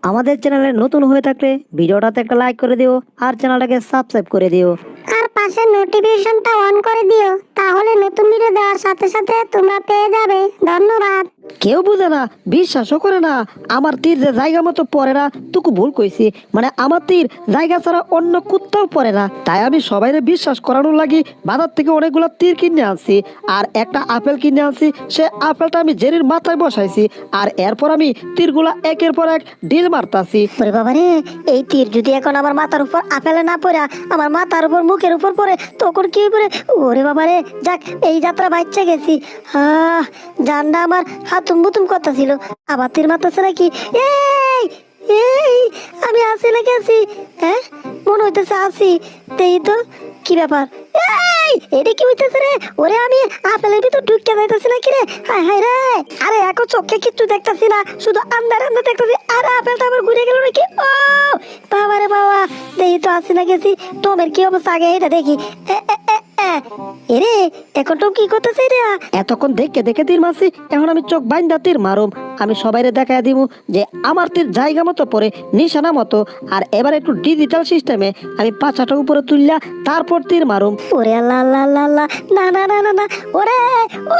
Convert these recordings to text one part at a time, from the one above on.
আমাদের চ্যানেলে নতুন হয়ে থাকলে ভিডিওটাতে একটা লাইক করে দিও আর চ্যানেলটাকে সাবস্ক্রাইব করে দিও। আর পাশে নোটিফিকেশনটা অন করে দিও, তাহলে নতুন ভিডিও দেওয়ার সাথে সাথে তোমরা পেয়ে যাবে। ধন্যবাদ। কেউ বুঝে না, বিশ্বাসও করে না। আমার তীর যে জায়গা মতো পড়ে না, তুকু ভুল কইছি। মানে আমার তীর জায়গা ছাড়া অন্য কোথাও পড়ে না। তাই আমি সবাইরে বিশ্বাস করানোর লাগি বাজার থেকে অনেকগুলো তীর কিনে আনছি আর একটা আপেল কিনে আনছি। সে আপেলটা আমি জেরির মাথায় বসাইছি আর এরপর আমি তীরগুলা একের পর এক ডিল মারতাছি। ওরে বাবা রে, এই তীর যদি এখন আমার মাথার উপর আপেলে না পড়ে, আমার মাথার উপর মুখের উপর পড়ে, তখন কি পড়ে? ওরে বাবা রে, যাক এই যাত্রা বাচ্চা গেছি। জানটা আমার হাতুম বুতুম কথা ছিল, আবার তীর মারতেছে নাকি? এই এই আমি আসি না গেছি? হ্যাঁ, মনে হইতেছে আসি। দেই তো কি ব্যাপার? এই এটা কি হইতেছে রে? ওরে আমি আপেলের ভিতর ঢুকে যাইতেছি না কি রে? হায় হায় রে, আরে এখন চোখে কিচ্ছু দেখতাছি না, শুধু আন্দার আন্দার দেখতাছি। আরে আপেলটা আবার ঘুরে গেল নাকি? ও বাবা রে বাবা, দেখি তো আসি না গেছি। টমের কি অবস্থা আগে এটা দেখি। এরে এখন টম কি করতেছে রে? এতক্ষণ দেখে দেখে তীর মারছি, এখন আমি চোখ বাইন্দা তীর মারুম। আমি সবাইরে দেখায় দিব যে আমার তীর জায়গা মতো পড়ে, নিশানা মতো। আর এবার একটু ডিজিটাল সিস্টেমে আমি পাছাটা উপরে তুললা তারপর তীর মারুম। ওরে আল্লাহ আল্লাহ আল্লাহ আল্লাহ, না না না না না, ওরে ও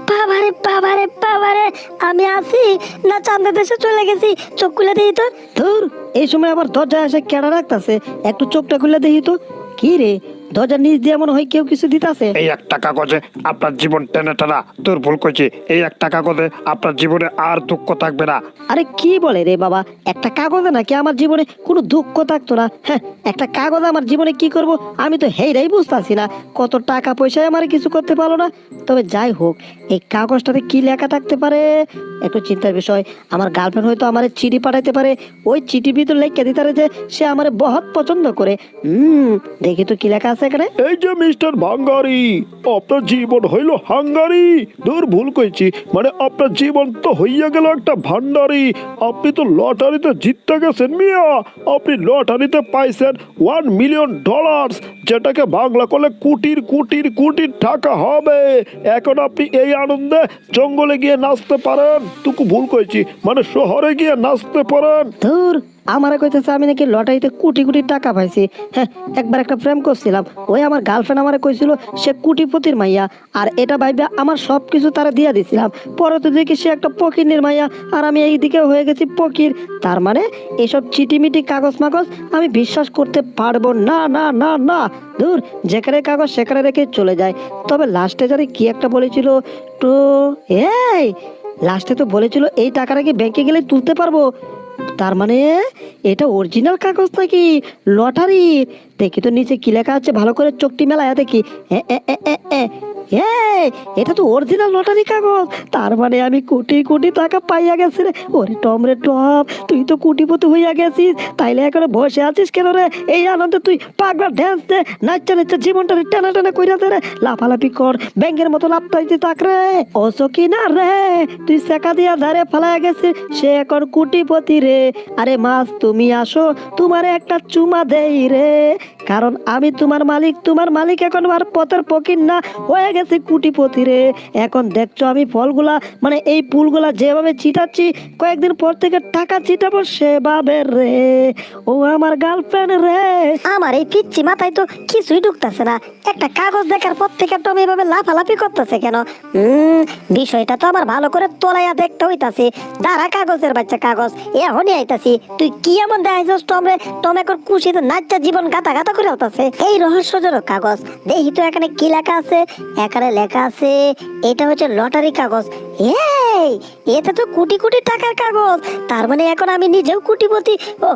বাবারে বাবারে বাবারে, আমি আসি না চাঁদের দেশে চলে গেছি? চোখ খুলে দিই তো। ধুর, এই সময় আবার দরজায় এসে কেডা রাখতাছে, একটু চোখটা খুলে দেখি তো। কি রে, দরজার নিচ দিয়ে মনে হয় কেউ কিছু দিতাছে। এই একটা কাগজে আপনার জীবন টেনে টানা তোর ভুল করছি। এই একটা কাগজে আপনার জীবনে আর দুঃখ থাকবে না। আরে কি বলে রে বাবা, একটা কাগজে নাকি আমার জীবনে কোনো দুঃখ থাকতো না? হ্যাঁ, একটা কাগজ আমার জীবনে কি করব আমি তো হেইরাই বুঝতাছি না। কত টাকা পয়সায় আমার কিছু করতে পারলো না। তবে যাই হোক, এই কাগজটাতে কি লেখা থাকতে পারে একটু চিন্তার বিষয়। আমার গার্লফ্রেন্ড হয়তো আমার চিঠি পাঠাইতে পারে, ওই চিঠি ভিতর লেখা দিতে পারে যে সে আমার বহুত পছন্দ করে। দেখি তো কি লেখা আছে এখানে। এই যে মিস্টার ভাঙ্গারি, আপনার জীবন হইল হাঙ্গারি। দূর ভুল কইছি, মানে আপনার জীবন তো হইয়া গেল একটা ভান্ডারি। আপনি তো লটারিতে জিততে গেছেন মিয়া। আপনি লটারিতে পাইছেন $1 মিলিয়ন, যেটাকে বাংলা করলে কোটির কোটির কোটির টাকা হবে। এখন আপনি এই আনন্দে জঙ্গলে গিয়ে নাচতে পারেন। তুকু ভুল কইছি, মানে শহরে গিয়ে নাচতে পারেন। ধুর, আমারে কইতেছে আমি নাকি লটারিতে কোটি কোটি টাকা পাইছি। হ্যাঁ, একবার একটা প্রেম করছিলাম, ওই আমার গার্লফ্রেন্ড আমারে কইছিল সে কোটিপতির মাইয়া, আর এটা ভাইবা আমার সব কিছু তারা দিয়ে দিছিলাম। পরে তো দেখি সে একটা ফকিরের মাইয়া, আর আমি এইদিকে হয়ে গেছি ফকির। তার মানে এসব চিটিমিটি কাগজ মাগজ আমি বিশ্বাস করতে পারবো না না না না। ধুর, যেখানে কাগজ সেখানে রেখে চলে যায়। তবে লাস্টে জানি কি একটা বলেছিল তো, এই লাস্টে তো বলেছিল এই টাকাটা কি ব্যাংকে গেলে তুলতে পারবো। তার মানে এটা অরিজিনাল কাগজ নাকি লটারি? দেখি তো নিচে কি লেখা আছে, ভালো করে চোখটি মেলায় দেখি। এটা তো অরিজিনাল লটারি কাগজ। তার মানে আমি কোটি কোটি টাকা পাইয়া গেছি রে। ওরে টম রে টম, তুই তো কোটিপতি হইয়া গেছিস, তাইলে এখন বসে আছিস কেন রে? এই আনন্দে তুই পাগলা ড্যান্স দে, নাচা নাচা জীবনটা টানা টানা কইরা দে রে, লাফালাফি কর, ব্যাংকের মতো লাফটাইতে থাক রে। ওসো কি না রে, তুই সেকা দিয়া ধারে ফালাইয়া গেছিস, সে এখন কোটিপতি রে। আরে মাস তুমি আসো, তোমার একটা চুমা দেই রে, কারণ আমি তোমার মালিক। তোমার মালিক এখন আর পথের ফকির না, হয়ে গেছে কোটিপতি রে। এখন দেখছো আমি ফলগুলা মানে এই ফুলগুলা যেভাবে চিটাচ্ছি, কয়েকদিন পর থেকে টাকা চিটাবো সেভাবে রে। ও আমার গার্লফ্রেন্ড রে। আমার এই পিচ্ছি মাথায় তো কিছুই ঢুকতেছে না। একটা কাগজ দেখার পর থেকে টম এভাবে লাফালাফি করতেছে কেন? বিষয়টা তো আমার ভালো করে তোলাইয়া দেখতে হইতাছে। দাঁড়া কাগজের বাচ্চা কাগজ, এখনই আইতাছি। তুই কি এমন দেখাইছস টম রে? টম এখন খুশিতে নাচা জীবন গাতা গাতা করে আলতাছে। এই রহস্যজনক কাগজ, দেখি তো এখানে কি লেখা আছে। এখানে লেখা আছে এটা হচ্ছে লটারি কাগজ। এই এটা তো কোটি কোটি টাকার কাগজ। তার মানে এখন আমি নিজেও কোটিপতি। ও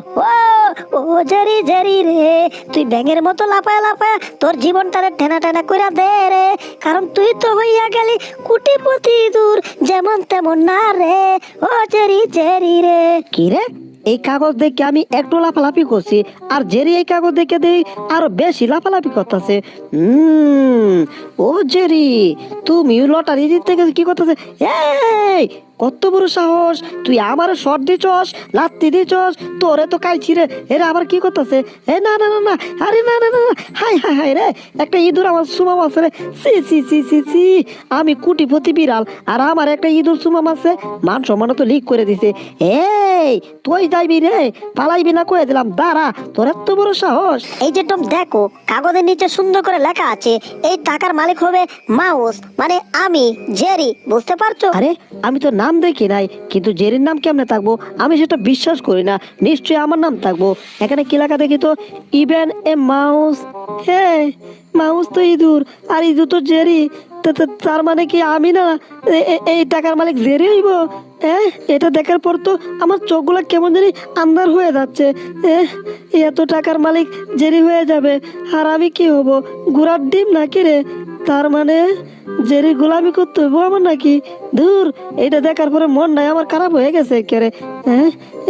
ও ও জেরি জেরি রে, তুই ব্যাঙের মতো লাফায় লাফায় তোর জীবনটারে টেনা টেনা কইরা দে রে, কারণ তুই তো হইয়া গেলি কোটিপতি। দূর যেমন তেমন না রে, ও জেরি জেরি রে। কি রে, এই কাগজ দেখে আমি একটু লাফালাফি করছি, আর জেরি এই কাগজ দেখে দেই আরো বেশি লাফালাফি করতেছে। ও জেরি, তুমি লটারি জিততে গেছে কি করতেছে? এই কত বড় সাহস, তুই আমার শর্ট দিছস, লাত্তি দিছস, তোরে তো কাইছি রে। এরা আবার কি করতেছে? এ না না না না, আরে না না না না, হাই হাই হাই রে, একটা ইঁদুর আমার সুমাম আছে রে। সি সি সি সি সি, আমি কুটিপতি বিড়াল আর আমার একটা ইঁদুর সুমাম আছে, মান সম্মান তো লিক করে দিছে। এই তুই যাইবি রে, পালাইবি না কয়ে দিলাম, দাঁড়া, তোর এত বড় সাহস। এই যে টম দেখো, কাগজের নিচে সুন্দর করে লেখা আছে এই টাকার মালিক হবে মাউস, মানে আমি জেরি, বুঝতে পারছো? আরে আমি তো নাম দেখি নাই, কিন্তু জেরির নাম কেমনে থাকবো? আমি সেটা বিশ্বাস করি না, নিশ্চয়ই আমার নাম থাকবো। এখানে কি লেখা দেখি তো, ইভেন এ মাউস। হ্যাঁ, মাউস তো ইঁদুর আর ইঁদুর তো জেরি। তার মানে কি আমি না এই টাকার মালিক জেরি হইব? এটা দেখার পর তো আমার চোখগুলো কেমন জানি আন্ধার হয়ে যাচ্ছে। এত টাকার মালিক জেরি হয়ে যাবে আর আমি কি হব, ঘোড়ার ডিম নাকি রে? তার মানে জেরি গোলামি করতে হইব আমার নাকি? দূর, এটা দেখার পরে মন নাই আমার খারাপ হয়ে গেছে কেরে।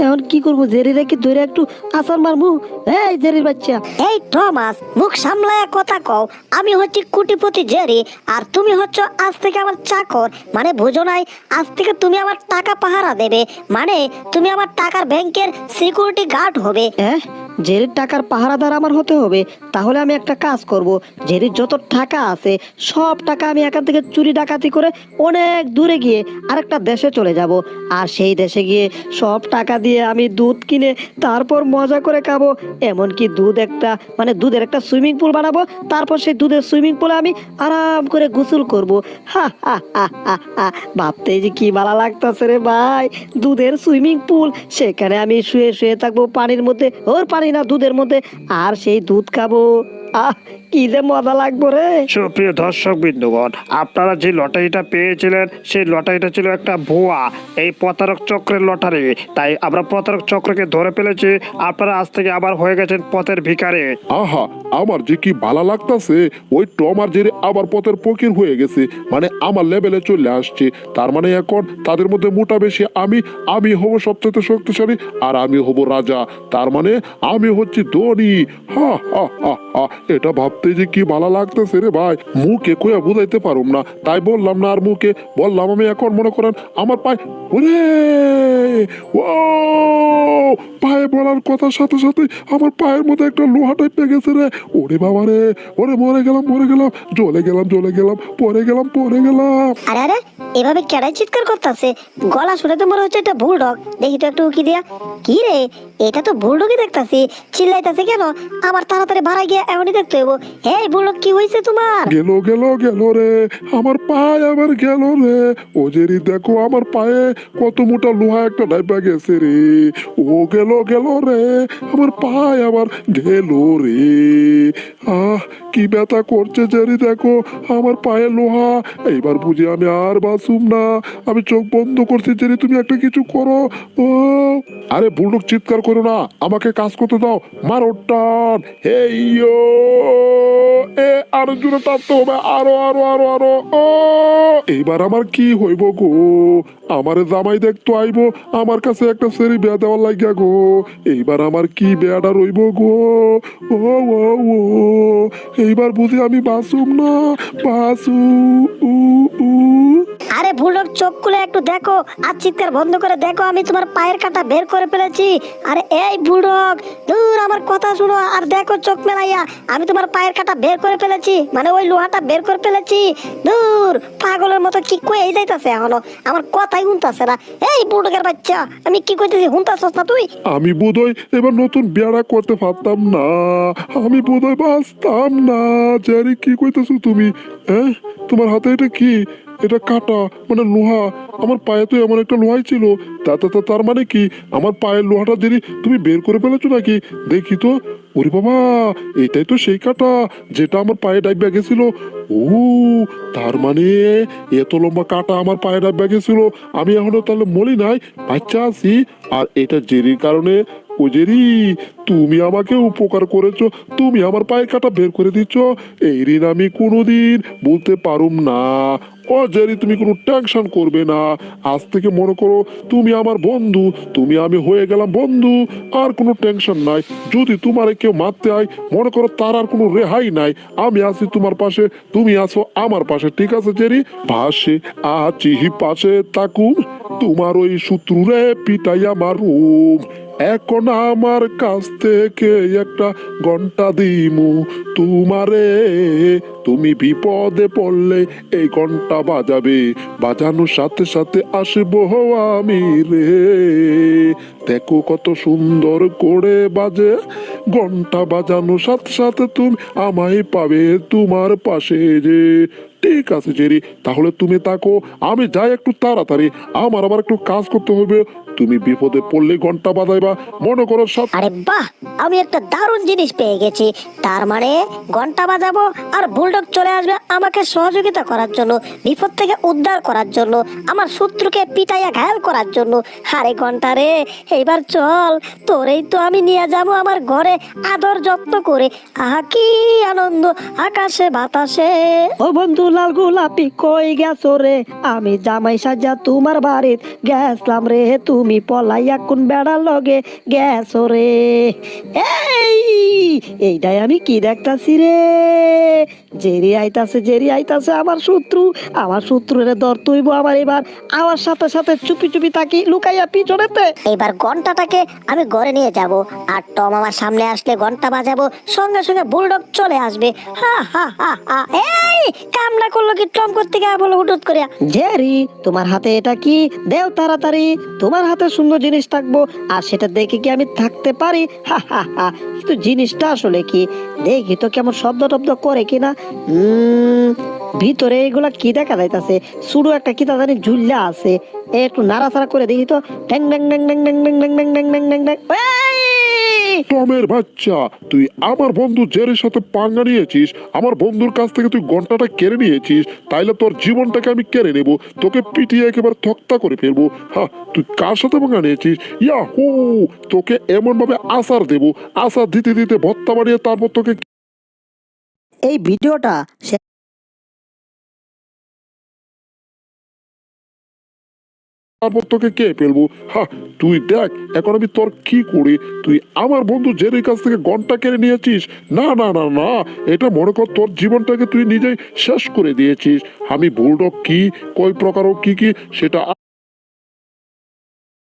এখন কি করবো, জেরি রেখে ধরে একটু আসার মারমু? এই জেরির বাচ্চা। এই থমাস, মুখ সামলায়া কথা কও। আমি হচ্ছি কুটিপতি জেরি আর তুমি হচ্ছ আজ থেকে আমার চাকর, মানে বুঝো নাই? আজ থেকে তুমি আমার টাকা পাহারা দেবে, মানে তুমি আমার টাকার ব্যাংকের সিকিউরিটি গার্ড হবে। জেরির টাকার পাহারাদার আমার হতে হবে? তাহলে আমি একটা কাজ করব, জেরির যত টাকা আছে সব টাকা আমি এখান থেকে চুরি ডাকাতি করে অনেক দূরে গিয়ে আরেকটা দেশে চলে যাব, আর সেই দেশে গিয়ে সব টাকা দিয়ে আমি দুধ কিনে তারপর মজা করে খাবো। এমনকি দুধের একটা সুইমিং পুল বানাবো, তারপর সেই দুধের সুইমিং পুলে আমি আরাম করে গোসল করব। হা হা হা হা হা, ভাবতে যে কি ভালো লাগতেছে রে ভাই, দুধের সুইমিং পুল, সেখানে আমি শুয়ে শুয়ে থাকবো পানির মধ্যে, ওর পানি না দুধের মধ্যে, আর সেই দুধ খাবো। কি যে মজা লাগবো রে। সুপ্রিয় দর্শক বিন্দুগণ, আপনারা যে লটারিটা পেয়েছিলেন সেই লটারিটা ছিল একটা ভুয়া, এই প্রতারক চক্রের লটারি। তাই আমরা প্রতারক চক্রকে ধরে ফেলেছি, আপনারা আজ থেকে আবার হয়ে গেছেন পথের ভিখারি। আহা, আমার যে কি ভালো লাগতাছে, ওই টম আর জেরি আবার পথের ফকির হয়ে গেছে, মানে আমার লেভেলে চলে আসছে। তার মানে এখন তাদের মধ্যে মোটা বেশি আমি হব সবচেয়ে শক্তিশালী আর আমি হব রাজা, তার মানে আমি হচ্ছি ধনী। হা হা হা হা, এটা ভাবতে যে কি ভালো লাগতেছে রে ভাই, মুখে কইয়া বুঝাইতে পারুম না। তাই বললাম না, আর মুখে বললাম আমি এখন মনে করেন আমার পায়ে, ওরে ও পায়ে বলার কথার সাথে সাথে আমার পায়ের মধ্যে একটা লোহা টাইপ গেছে রে। ওরে বাবা রে, ওরে মরে গেলাম জ্বলে গেলাম পরে গেলাম। আরে আরে, এভাবে কেডাই চিৎকার করতেছে? গলা শুনে তো মনে হচ্ছে এটা বুলডগ। দেখি তো একটু উকি দিয়া। কি রে, এটা তো বুলডগই দেখতাছি, চিল্লাইতাছে কেন? আমার তাড়াতাড়ি ভাড়া গিয়ে এমনই দেখতে হইব। হে বুলডগ, কি হয়েছে তোমার? গেল রে, আমার পায়ে আবার গেল রে। ও জেরি দেখো, আমার পায়ে কত মোটা লোহা একটা ডাইবা গেছে রে। ও গেল রে, আমার পায়ে আবার গেল রে। কি ব্যথা করছে জেরি, দেখো আমার পায়ে লোহা। এইবার বুঝি আমি আর বাঁচুম না। আমি চোখ বন্ধ করছি জেরি, তুমি একটা কিছু করো। ও আরে বুলডগ, চিৎকার করো না, আমাকে কাজ করতে দাও। মারো টান, হেইয়ো, আরো জোরে টানতে হবে, আরো। ও এইবার আমার কি হইব গো? আমারে জামাই দেখতো আইবো, আমার কাছে একটা সেরি বেয়া দেওয়ার লাগিয়া গো। এইবার আমার কি বেয়াটা রইব গো? ও এইবার বুঝি আমি বাঁচুম না, বাঁচু। আরে বুলডগ, চোখ খুলে একটু দেখো আর চিৎকার বন্ধ করে দেখো, আমি তোমার পায়ের কাঁটা বের করে ফেলেছি। আরে এই বুলডগ, দূর, আমার কথা শুনো আর দেখো চোখ মেলাইয়া, আমি তোমার পায়ের কাঁটা বের করে ফেলেছি, মানে ওই লোহাটা বের করে ফেলেছি। দূর, পাগলের মতো কি কই যাইতাছে এখনো, আমার কথাই শুনতাছে না। এই বুলডগের বাচ্চা, আমি কি কইতেছি শুনতাছস না তুই? আমি বোধহয় এবার নতুন বিয়ারা করতে পারতাম না, আমি বোধহয় বাঁচতাম না। জেরি, কি কইতেছো তুমি? তোমার হাতে এটা কি? এটা কাটা, মানে লোহা। আমার পায়ে তো এমন একটা লোহাই ছিল। তার মানে কি আমার পায়ের লোহাটা জেরি তুমি বের করে ফেলেছো নাকি? দেখি তো। ওরে বাবা, এটাই তো সেই কাটা যেটা আমার পায়ে ডাইবা গেছিল। ও তার মানে এত লম্বা কাটা আমার পায়ে ডাইবা গেছিল, আমি এখনো তাহলে মরি নাই, বাচ্চা আছি। আর এটা জেরির কারণে। ও জেরি, তুমি আমাকে উপকার করেছো, তুমি আমার পায়ের কাটা বের করে দিচ্ছ, এই ঋণ আমি কোনোদিন বলতে পারুম না। ও জেরি, তুমি কোনো টেনশন করবে না, আজ থেকে মনে করো তুমি আমার বন্ধু, আমি হয়ে গেলাম বন্ধু, আর কোনো টেনশন নাই। যদি তোমার কেউ মারতে হয়, মনে করো তার আর কোনো রেহাই নাই, আমি আছি তোমার পাশে, তুমি আছো আমার পাশে, ঠিক আছে জেরি? পাশে আছি, পাশে থাকুন। তোমার ওই শত্রুরে পিটাইয়া মারুম। এখন আমার কাছ থেকে একটা ঘন্টা দিমু তোমারে, তুমি বিপদে পড়লে এই ঘন্টা বাজাবে, বাজানোর সাথে সাথে আসবো আমি রে। দেখো কত সুন্দর করে বাজে, ঘন্টা বাজানোর সাথে সাথে তুমি আমায় পাবে তোমার পাশে যে। ঠিক আছে জেরি, তাহলে তুমি থাকো, আমি যাই একটু তাড়াতাড়ি, আমার আবার একটু কাজ করতে হবে। তুমি বিপদে পড়লে ঘন্টা বাজাইবা, মনে করো সব। আরে বাহ, আমি একটা দারুণ জিনিস পেয়ে গেছি। তার মানে ঘন্টা বাজাবো আর বুলডগ চলে আসবে আমাকে সহযোগিতা করার জন্য, বিপদ থেকে উদ্ধার করার জন্য, আমার শত্রুকে পিটাইয়া ঘায়াল করার জন্য। আরে ঘন্টা রে, এইবার চল, তোরেই তো আমি নিয়ে যাব আমার ঘরে আদর যত্ন করে। আহা কি আনন্দ আকাশে বাতাসে। ও বন্ধু লাল গোলাপি কই গেছো রে, আমি জামাই সাজা তোমার বাড়িত গেছলাম রে, তুমি পলাইয়া কোন বেড়ার লগে গেছো রে। এইটাই আমি কি দেখতাছি রে, জেরি আইতাছে আমার শত্রু, আমার শত্রুরে দর তুইব আমার এবার। আমার সাথে সাথে চুপি চুপি তাকি লুকাইয়া পিছনেতে। এইবার ঘন্টাটাকে আমি ঘরে নিয়ে যাব, আর টম আমার সামনে আসলে ঘন্টা বাজাবো, সঙ্গে সঙ্গে বুলডগ চলে আসবে। হা হা হা হা। এই কামনা করলো কি টম করতে গিয়ে বলো হুটুট করে। জেরি তোমার হাতে এটা কি, দেও তাড়াতাড়ি, তোমার হাতে সুন্দর জিনিস থাকবো আর সেটা দেখে কি আমি থাকতে পারি? হা হা হা। কিন্তু জিনিসটা আসলে কি, দেখি তো কেমন শব্দ টব্দ করে কিনা। ভিতরে এগুলা কি দেখা যাইতাছে, শুরু একটা কি তা জানি ঝুল্লা আছে, একটু নাড়াচাড়া করে দেখি তো। ট্যাং ট্যাং ট্যাং ট্যাং ট্যাং ট্যাং ট্যাং ট্যাং ট্যাং ট্যাং ট্যাং। টমের বাচ্চা, তুই আমার বন্ধু জেরির সাথে পাঙ্গা নিয়েছিস, আমার বন্ধুর কাছ থেকে তুই ঘন্টাটা কেড়ে নিয়েছিস, তাইলে তোর জীবনটাকে আমি কেড়ে নেব, তোকে পিটিয়ে একেবারে তক্তা করে ফেলবো। হ্যাঁ, তুই কার সাথে পাঙ্গা নিয়েছিস? ইয়া হু, তোকে এমন ভাবে আচার দেবো, আচার দিতে দিতে ভত্তা বানিয়ে তারপর তোকে। এই ভিডিওটা তারপর তোকে কে ফেলবো। হ্যাঁ, তুই দেখ এখন আমি তোর কি করি। তুই আমার বন্ধু জেরির কাছ থেকে ঘন্টা কেড়ে নিয়েছিস, না না না না, এটা মনে কর তোর জীবনটাকে তুই নিজেই শেষ করে দিয়েছিস। আমি বুলডগ কি, কয় প্রকার কি কি সেটা